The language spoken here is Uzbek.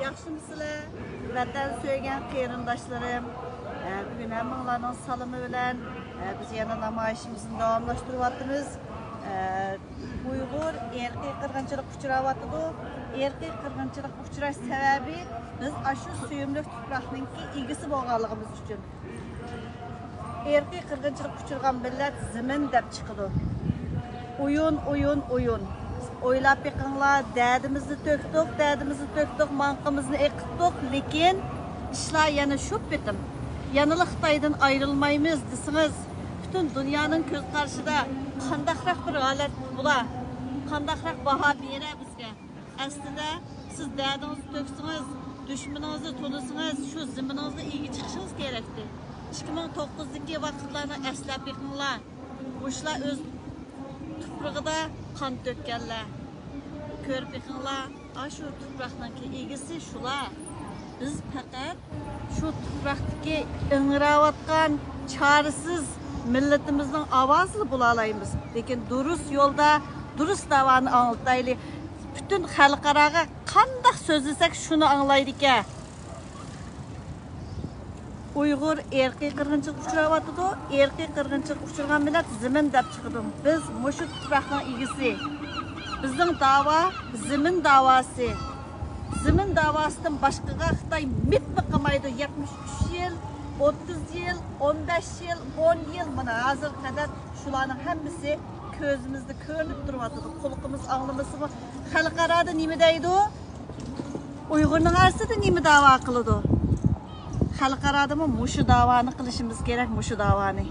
Yaxşımısınızlar? Vatan söyleyen qarindoshlarım. Bugün hammalarning salimi bilan biz yana namoyishimizni davomlashtiryapmiz. Uyg'ur erkiy qirg'inchilik uchrayapti. Erkiy qirg'inchilik uchrash sababi biz shu suyumli tuproqning egasi bo'lganligimiz uchun. Erkiy qirg'inchilik uchirgan millat zimin deb chiqadi. Oyun. Oylab beqinglar, derdimizni töktük, manqimizni eqitdik, lekin ishlar yana shu bitim. Yanılı Xitoydan ayrılmaymiz desiniz. Bütün dünyanın göz karşıda qandaqroq bir holat bular. Qandaqroq baho berar bizga. Aslida siz derdingizni töksiniz, düşmanınızı to'lasangiz, shu ziminingizga ega chiqishingiz kerakdi. 2009dagi vaqtlarni eslab beqinglar. O'shalar o'z tuprog'ida qon tökkanlar. Ko'rib beqinglar, shu tuproqning egasi shular. Biz faqat shu tuproqdagi ingrayotgan çaresiz milletimizin avazını bulalayımız. Lekin durus yolda, durus davani anlataylı. Bütün xalqaraga qandaq sözlesek şunu anlaydık ya. Uyghur erkiy qirg'inchilik uchrayapti. Erkiy qirg'inchilik uchragan millat zimin deb chiqdim. Biz mushu tuproqning egasi. Bizning da'vo zimin da'vosi. Zimin davasından başqaga Xitoy mitmi qilmaydi. 73 yil, 30 yil, 15 yil, 10 yil mana hozir qadar shularning hammasi ko'zimizda ko'rinib turibdi. Quloqimiz anglamasimi? Xalqarada nima deydi? Uyg'urning aslida nima da'vo qiladi? Xalqarada mushu da'voni qilishimiz kerak, mushu da'voni.